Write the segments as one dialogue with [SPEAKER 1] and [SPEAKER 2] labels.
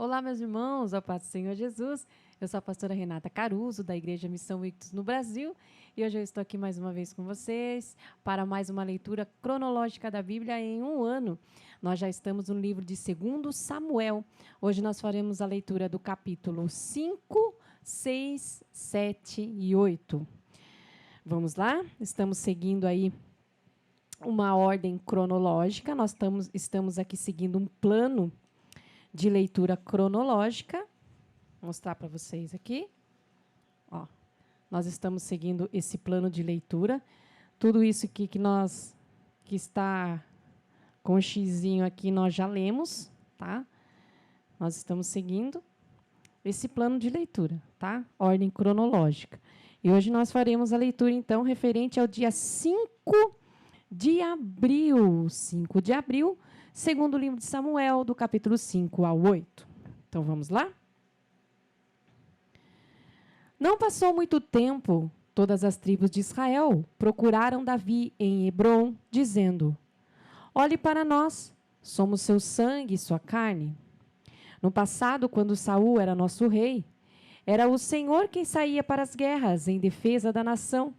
[SPEAKER 1] Olá, meus irmãos, a paz do Senhor Jesus. Eu sou a pastora Renata Caruso, da Igreja Missão Ictus no Brasil, e hoje eu estou aqui mais uma vez com vocês para mais uma leitura cronológica da Bíblia em um ano. Nós já estamos no livro de 2 Samuel. Hoje nós faremos a leitura do capítulo 5, 6, 7 e 8. Vamos lá? Estamos seguindo aí uma ordem cronológica. Nós estamos aqui seguindo um plano de leitura cronológica. Vou mostrar para vocês aqui. Ó, nós estamos seguindo esse plano de leitura. Tudo isso aqui que está com o xizinho aqui, nós já lemos, tá? Nós estamos seguindo esse plano de leitura, tá? Ordem cronológica. E hoje nós faremos a leitura, então, referente ao dia 5 de abril. 5 de abril, segundo o livro de Samuel, do capítulo 5 ao 8. Então, vamos lá? Não passou muito tempo, todas as tribos de Israel procuraram Davi em Hebrom, dizendo: olhe para nós, somos seu sangue e sua carne. No passado, quando Saul era nosso rei, era o Senhor quem saía para as guerras em defesa da nação.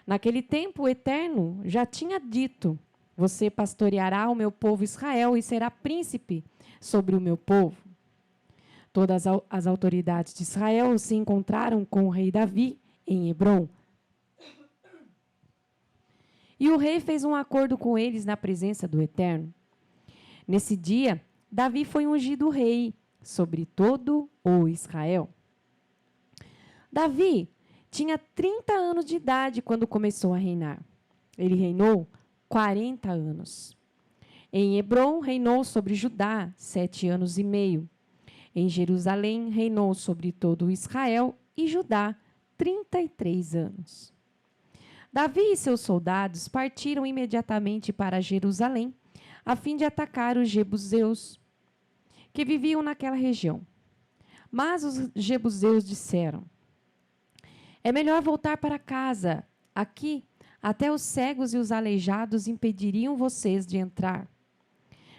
[SPEAKER 1] Naquele tempo, o Eterno já tinha dito: você pastoreará o meu povo Israel e será príncipe sobre o meu povo. Todas as autoridades de Israel se encontraram com o rei Davi em Hebrom. E o rei fez um acordo com eles na presença do Eterno. Nesse dia, Davi foi ungido rei sobre todo o Israel. Davi tinha 30 anos de idade quando começou a reinar. Ele reinou 40 anos. Em Hebrom, reinou sobre Judá 7 anos e meio. Em Jerusalém, reinou sobre todo Israel e Judá 33 anos. Davi e seus soldados partiram imediatamente para Jerusalém, a fim de atacar os jebuseus, que viviam naquela região. Mas os jebuseus disseram: é melhor voltar para casa. Aqui, até os cegos e os aleijados impediriam vocês de entrar.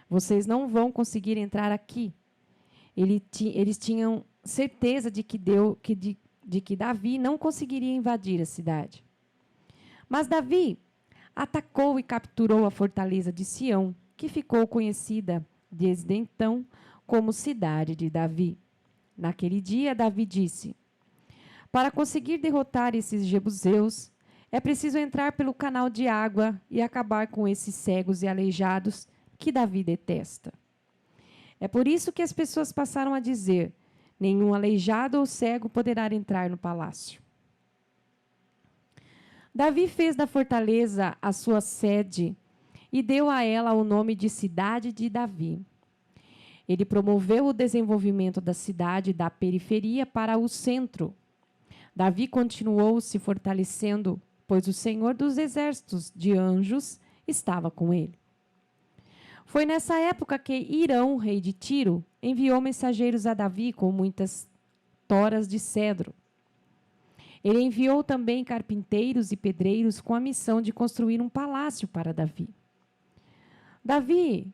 [SPEAKER 1] Vocês não vão conseguir entrar aqui. Eles tinham certeza de que Davi não conseguiria invadir a cidade. Mas Davi atacou e capturou a fortaleza de Sião, que ficou conhecida desde então como Cidade de Davi. Naquele dia, Davi disse: para conseguir derrotar esses jebuseus, é preciso entrar pelo canal de água e acabar com esses cegos e aleijados que Davi detesta. É por isso que as pessoas passaram a dizer: nenhum aleijado ou cego poderá entrar no palácio. Davi fez da fortaleza a sua sede e deu a ela o nome de Cidade de Davi. Ele promoveu o desenvolvimento da cidade da periferia para o centro. Davi continuou se fortalecendo, pois o Senhor dos exércitos de anjos estava com ele. Foi nessa época que Hirão, rei de Tiro, enviou mensageiros a Davi com muitas toras de cedro. Ele enviou também carpinteiros e pedreiros com a missão de construir um palácio para Davi. Davi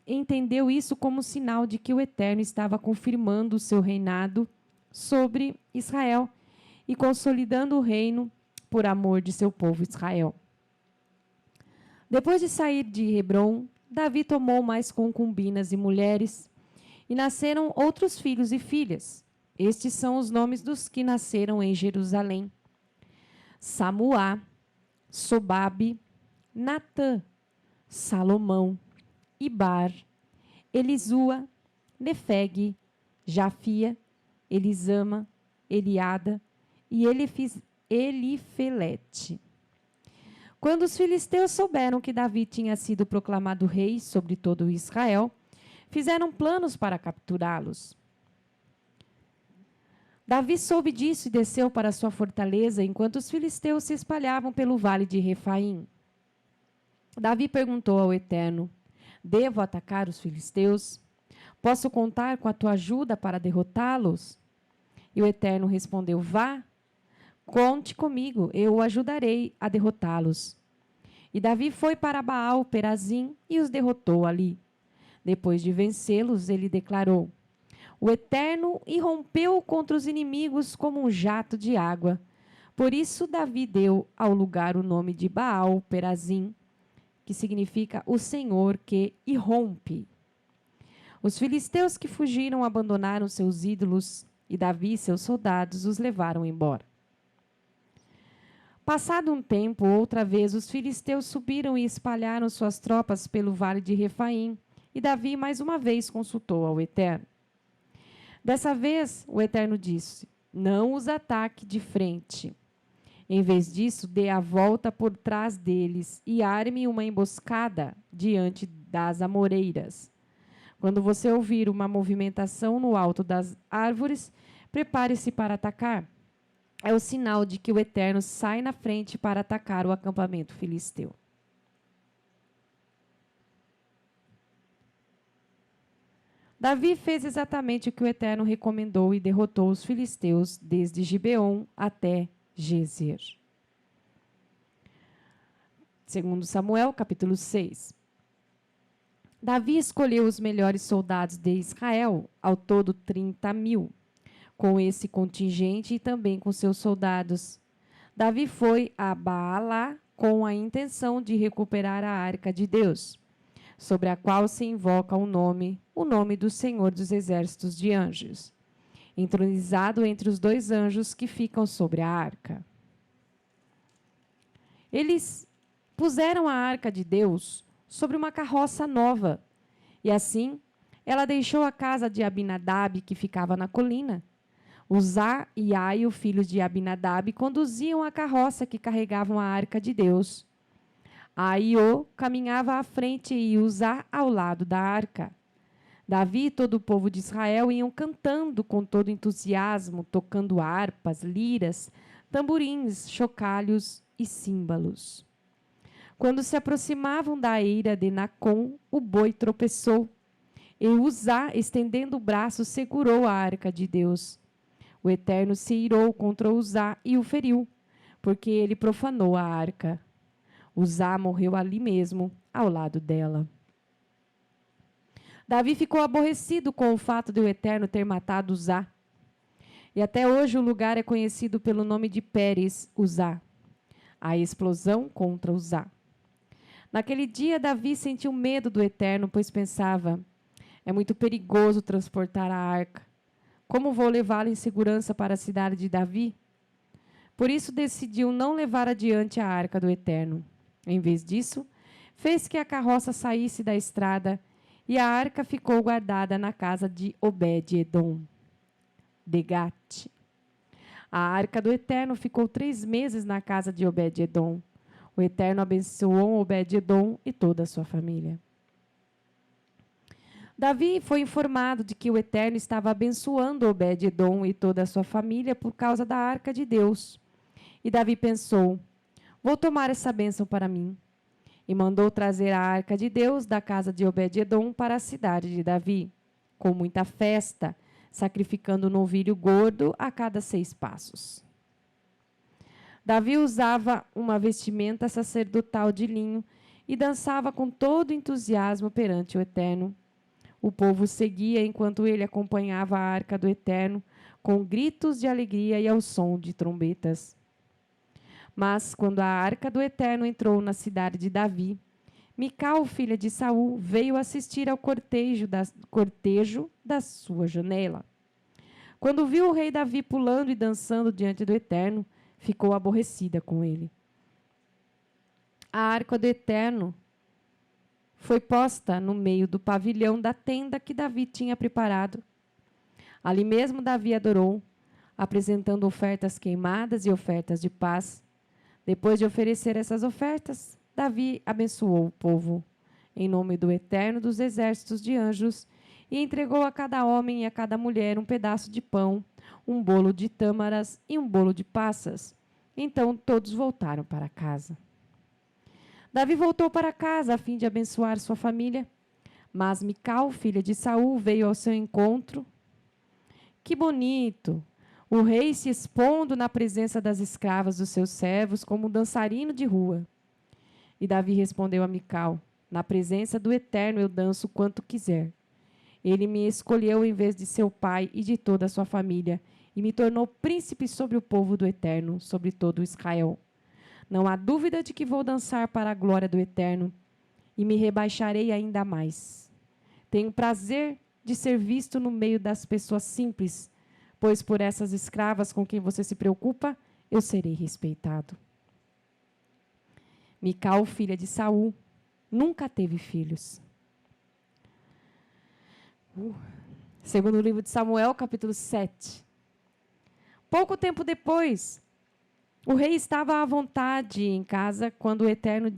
[SPEAKER 1] entendeu isso como sinal de que o Eterno estava confirmando o seu reinado sobre Israel e consolidando o reino por amor de seu povo Israel. Depois de sair de Hebrom, Davi tomou mais concubinas e mulheres, e nasceram outros filhos e filhas. Estes são os nomes dos que nasceram em Jerusalém: Samuá, Sobabe, Natã, Salomão, Ibar, Elisua, Nefeg, Jafia, Elisama, Eliada e Elifelete. Quando os filisteus souberam que Davi tinha sido proclamado rei sobre todo Israel, fizeram planos para capturá-los. Davi soube disso e desceu para sua fortaleza enquanto os filisteus se espalhavam pelo vale de Refaim. Davi perguntou ao Eterno: devo atacar os filisteus? Posso contar com a tua ajuda para derrotá-los? E o Eterno respondeu: vá. Conte comigo, eu o ajudarei a derrotá-los. E Davi foi para Baal-Perazim e os derrotou ali. Depois de vencê-los, ele declarou: O Eterno irrompeu contra os inimigos como um jato de água. Por isso Davi deu ao lugar o nome de Baal Perazim, que significa o Senhor que irrompe. Os filisteus que fugiram abandonaram seus ídolos e Davi e seus soldados os levaram embora. Passado um tempo, outra vez, os filisteus subiram e espalharam suas tropas pelo vale de Refaim, e Davi mais uma vez consultou ao Eterno. Dessa vez, o Eterno disse: não os ataque de frente. Em vez disso, dê a volta por trás deles e arme uma emboscada diante das amoreiras. Quando você ouvir uma movimentação no alto das árvores, prepare-se para atacar. É o sinal de que o Eterno sai na frente para atacar o acampamento filisteu. Davi fez exatamente o que o Eterno recomendou e derrotou os filisteus desde Gibeon até Gezer. 2 Samuel, capítulo 6. Davi escolheu os melhores soldados de Israel, ao todo 30.000. Com esse contingente e também com seus soldados, Davi foi a Baalá com a intenção de recuperar a arca de Deus, sobre a qual se invoca o nome do Senhor dos Exércitos de Anjos, entronizado entre os dois anjos que ficam sobre a arca. Eles puseram a arca de Deus sobre uma carroça nova, e assim ela deixou a casa de Abinadab, que ficava na colina. Uzá e Aio, filhos de Abinadab, conduziam a carroça que carregavam a arca de Deus. Aiô caminhava à frente e Uzá ao lado da arca. Davi e todo o povo de Israel iam cantando com todo entusiasmo, tocando harpas, liras, tamborins, chocalhos e símbolos. Quando se aproximavam da eira de Nacon, o boi tropeçou, e Uzá, estendendo o braço, segurou a arca de Deus. O Eterno se irou contra Uzá e o feriu, porque ele profanou a arca. Uzá morreu ali mesmo, ao lado dela. Davi ficou aborrecido com o fato de o Eterno ter matado Uzá. E até hoje o lugar é conhecido pelo nome de Pérez Uzá, a explosão contra Uzá. Naquele dia, Davi sentiu medo do Eterno, pois pensava: é muito perigoso transportar a arca. Como vou levá-la em segurança para a cidade de Davi? Por isso decidiu não levar adiante a arca do Eterno. Em vez disso, fez que a carroça saísse da estrada e a arca ficou guardada na casa de Obed-edom, de Gate. A arca do Eterno ficou 3 meses na casa de Obed-edom. O Eterno abençoou Obed-edom e toda a sua família. Davi foi informado de que o Eterno estava abençoando Obed-edom e toda a sua família por causa da arca de Deus. E Davi pensou: vou tomar essa bênção para mim. E mandou trazer a arca de Deus da casa de Obed-edom para a cidade de Davi, com muita festa, sacrificando um novilho gordo a cada 6 passos. Davi usava uma vestimenta sacerdotal de linho e dançava com todo entusiasmo perante o Eterno. O povo seguia enquanto ele acompanhava a arca do Eterno, com gritos de alegria e ao som de trombetas. Mas, quando a arca do Eterno entrou na cidade de Davi, Mical, filha de Saul, veio assistir ao cortejo da sua janela. Quando viu o rei Davi pulando e dançando diante do Eterno, ficou aborrecida com ele. A arca do Eterno foi posta no meio do pavilhão da tenda que Davi tinha preparado. Ali mesmo Davi adorou, apresentando ofertas queimadas e ofertas de paz. Depois de oferecer essas ofertas, Davi abençoou o povo, em nome do Eterno dos Exércitos de Anjos, e entregou a cada homem e a cada mulher um pedaço de pão, um bolo de tâmaras e um bolo de passas. Então todos voltaram para casa. Davi voltou para casa a fim de abençoar sua família, mas Mical, filha de Saul, veio ao seu encontro. Que bonito! O rei se expondo na presença das escravas dos seus servos como um dançarino de rua. E Davi respondeu a Mical: na presença do Eterno eu danço quanto quiser. Ele me escolheu em vez de seu pai e de toda a sua família, e me tornou príncipe sobre o povo do Eterno, sobre todo Israel. Não há dúvida de que vou dançar para a glória do Eterno, e me rebaixarei ainda mais. Tenho prazer de ser visto no meio das pessoas simples, pois por essas escravas com quem você se preocupa, eu serei respeitado. Mical, filha de Saul, nunca teve filhos. Segundo livro de Samuel, capítulo 7. Pouco tempo depois, o rei estava à vontade em casa quando o Eterno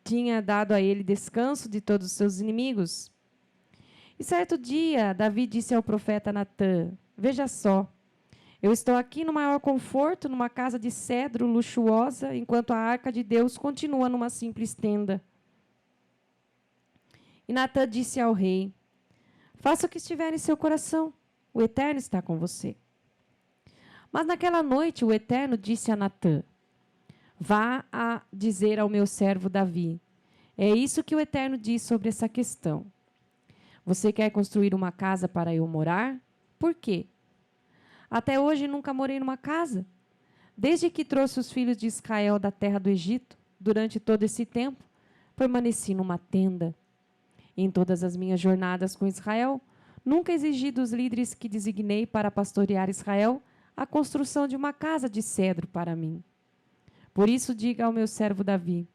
[SPEAKER 1] tinha dado a ele descanso de todos os seus inimigos. E certo dia, Davi disse ao profeta Natã: veja só, eu estou aqui no maior conforto, numa casa de cedro luxuosa, enquanto a arca de Deus continua numa simples tenda. E Natã disse ao rei: faça o que estiver em seu coração, o Eterno está com você. Mas naquela noite o Eterno disse a Natã: vá a dizer ao meu servo Davi, é isso que o Eterno diz sobre essa questão. Você quer construir uma casa para eu morar? Por quê? Até hoje nunca morei numa casa. Desde que trouxe os filhos de Israel da terra do Egito, durante todo esse tempo, permaneci numa tenda. Em todas as minhas jornadas com Israel, nunca exigi dos líderes que designei para pastorear Israel a construção de uma casa de cedro para mim. Por isso diga ao meu servo Davi,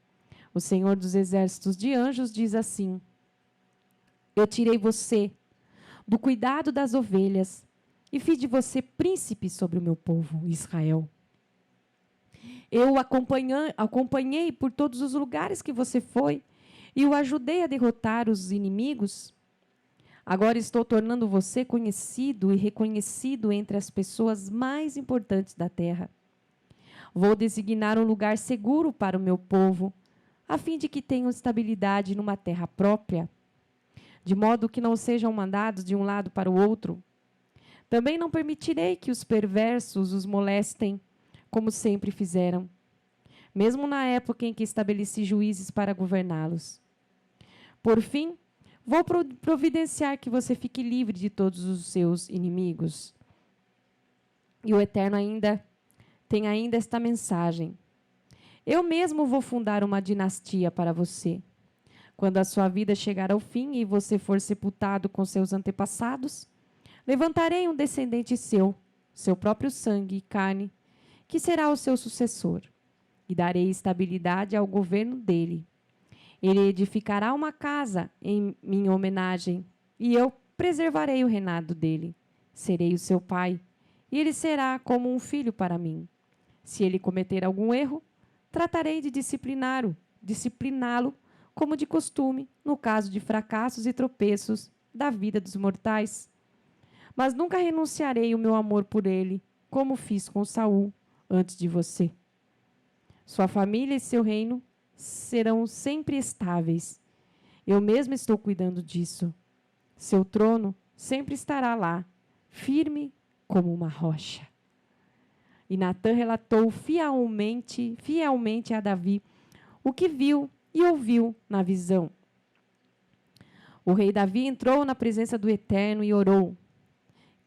[SPEAKER 1] o Senhor dos exércitos de anjos diz assim: eu tirei você do cuidado das ovelhas e fiz de você príncipe sobre o meu povo, Israel. Eu o acompanhei por todos os lugares que você foi e o ajudei a derrotar os inimigos. Agora estou tornando você conhecido e reconhecido entre as pessoas mais importantes da terra. Vou designar um lugar seguro para o meu povo, a fim de que tenham estabilidade numa terra própria, de modo que não sejam mandados de um lado para o outro. Também não permitirei que os perversos os molestem, como sempre fizeram, mesmo na época em que estabeleci juízes para governá-los. Por fim, vou providenciar que você fique livre de todos os seus inimigos. E o Eterno tem ainda esta mensagem: eu mesmo vou fundar uma dinastia para você. Quando a sua vida chegar ao fim e você for sepultado com seus antepassados, levantarei um descendente seu, seu próprio sangue e carne, que será o seu sucessor, e darei estabilidade ao governo dele. Ele edificará uma casa em minha homenagem, e eu preservarei o reinado dele. Serei o seu pai, e ele será como um filho para mim. Se ele cometer algum erro, tratarei de discipliná-lo como de costume, no caso de fracassos e tropeços da vida dos mortais. Mas nunca renunciarei o meu amor por ele, como fiz com Saul antes de você. Sua família e seu reino serão sempre estáveis. Eu mesmo estou cuidando disso. Seu trono sempre estará lá, firme como uma rocha. E Natã relatou fielmente a Davi o que viu e ouviu na visão. O rei Davi entrou na presença do Eterno e orou: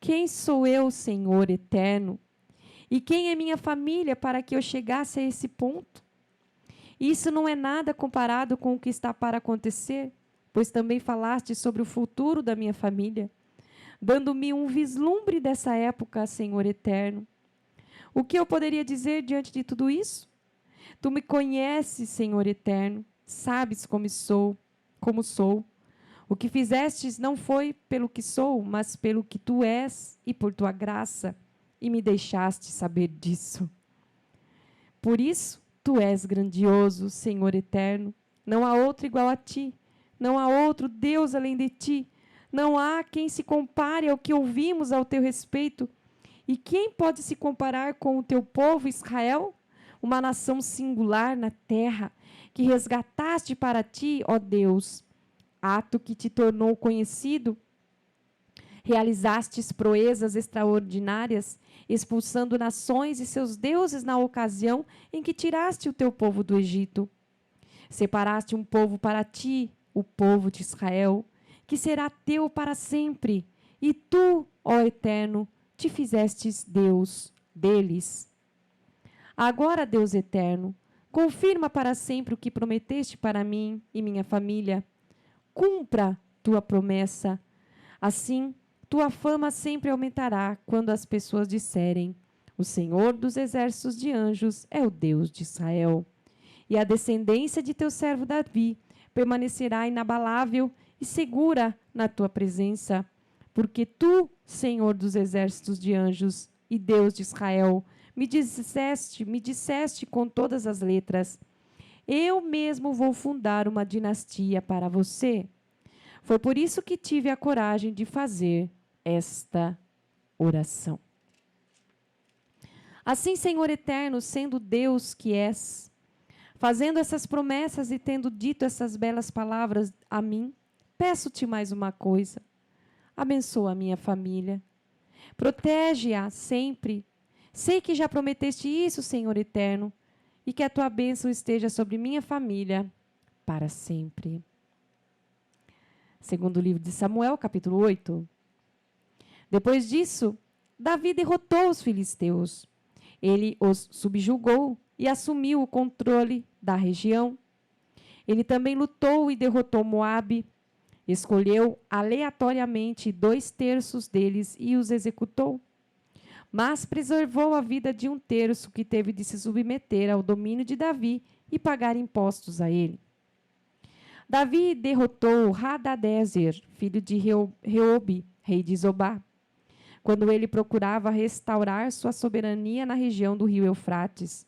[SPEAKER 1] quem sou eu, Senhor Eterno? E quem é minha família para que eu chegasse a esse ponto? Isso não é nada comparado com o que está para acontecer, pois também falaste sobre o futuro da minha família, dando-me um vislumbre dessa época, Senhor Eterno. O que eu poderia dizer diante de tudo isso? Tu me conheces, Senhor Eterno, sabes como sou. O que fizestes não foi pelo que sou, mas pelo que tu és e por tua graça, e me deixaste saber disso. Por isso, tu és grandioso, Senhor Eterno. Não há outro igual a ti. Não há outro Deus além de ti. Não há quem se compare ao que ouvimos ao teu respeito. E quem pode se comparar com o teu povo Israel? Uma nação singular na terra, que resgataste para ti, ó Deus. Ato que te tornou conhecido. Realizastes proezas extraordinárias, expulsando nações e seus deuses na ocasião em que tiraste o teu povo do Egito. Separaste um povo para ti, o povo de Israel, que será teu para sempre, e tu, ó Eterno, te fizestes Deus deles. Agora, Deus eterno, confirma para sempre o que prometeste para mim e minha família. Cumpra tua promessa. Assim, tua fama sempre aumentará quando as pessoas disserem: o Senhor dos exércitos de anjos é o Deus de Israel. E a descendência de teu servo Davi permanecerá inabalável e segura na tua presença, porque tu, Senhor dos exércitos de anjos e Deus de Israel, me disseste com todas as letras: eu mesmo vou fundar uma dinastia para você. Foi por isso que tive a coragem de fazer esta oração. Assim, Senhor eterno, sendo Deus que és, fazendo essas promessas e tendo dito essas belas palavras a mim, peço-te mais uma coisa. Abençoa a minha família. Protege-a sempre. Sei que já prometeste isso, Senhor eterno, e que a tua bênção esteja sobre minha família para sempre. Segundo o livro de Samuel, capítulo 8. Depois disso, Davi derrotou os filisteus. Ele os subjugou e assumiu o controle da região. Ele também lutou e derrotou Moabe. Escolheu aleatoriamente 2/3 deles e os executou. Mas preservou a vida de 1/3 que teve de se submeter ao domínio de Davi e pagar impostos a ele. Davi derrotou Hadadezer, filho de Reobe, rei de Zobá, quando ele procurava restaurar sua soberania na região do rio Eufrates.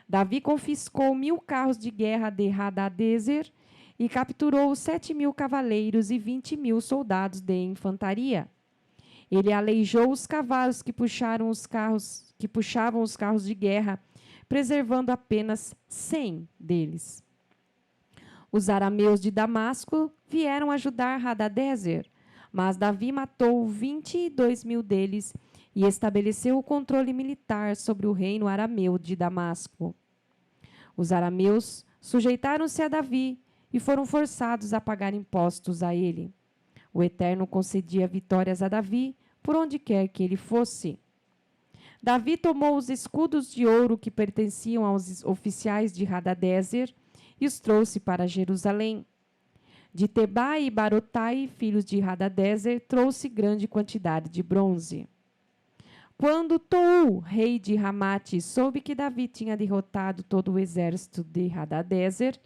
[SPEAKER 1] Davi confiscou 1000 carros de guerra de Hadadezer e capturou 7.000 cavaleiros e 20.000 soldados de infantaria. Ele aleijou os cavalos que puxavam os carros de guerra, preservando apenas 100 deles. Os arameus de Damasco vieram ajudar Hadadezer, mas Davi matou 22.000 deles e estabeleceu o controle militar sobre o reino arameu de Damasco. Os arameus sujeitaram-se a Davi e foram forçados a pagar impostos a ele. O Eterno concedia vitórias a Davi por onde quer que ele fosse. Davi tomou os escudos de ouro que pertenciam aos oficiais de Hadadezer e os trouxe para Jerusalém. De Tebá e Barotai, filhos de Hadadezer, trouxe grande quantidade de bronze. Quando Tou, rei de Ramate, soube que Davi tinha derrotado todo o exército de Hadadezer,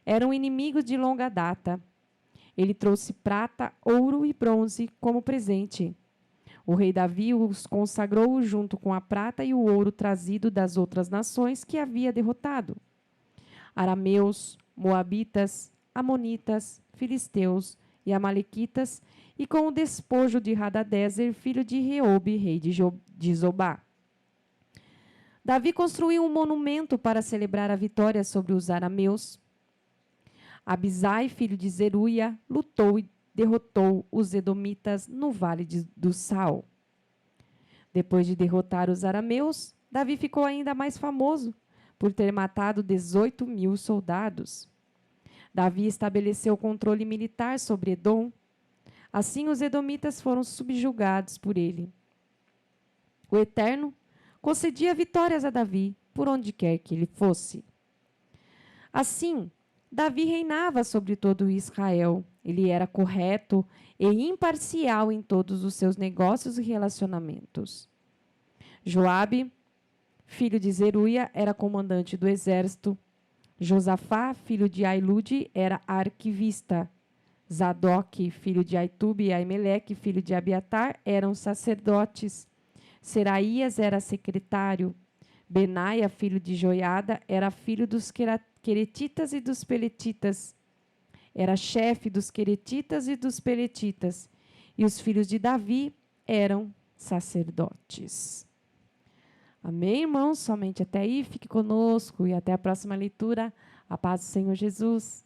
[SPEAKER 1] eram inimigos de longa data. Ele trouxe prata, ouro e bronze como presente. O rei Davi os consagrou junto com a prata e o ouro trazido das outras nações que havia derrotado: arameus, moabitas, amonitas, filisteus e amalequitas, e com o despojo de Hadadezer, filho de Reobe, rei de Zobá. Davi construiu um monumento para celebrar a vitória sobre os arameus. Abisai, filho de Zeruia, lutou e derrotou os edomitas no vale do Sal. Depois de derrotar os arameus, Davi ficou ainda mais famoso por ter matado 18.000 soldados. Davi estabeleceu controle militar sobre Edom. Assim, os edomitas foram subjugados por ele. O Eterno concedia vitórias a Davi por onde quer que ele fosse. Assim, Davi reinava sobre todo Israel. Ele era correto e imparcial em todos os seus negócios e relacionamentos. Joabe, filho de Zeruia, era comandante do exército. Josafá, filho de Ailude, era arquivista. Zadok, filho de Aitube, e Aimeleque, filho de Abiatar, eram sacerdotes. Seraías era secretário. Benaia, filho de Joiada, era filho dos queretitas e dos peletitas. Era chefe dos queretitas e dos peletitas. E os filhos de Davi eram sacerdotes. Amém, irmãos? Somente até aí. Fique conosco e até a próxima leitura. A paz do Senhor Jesus.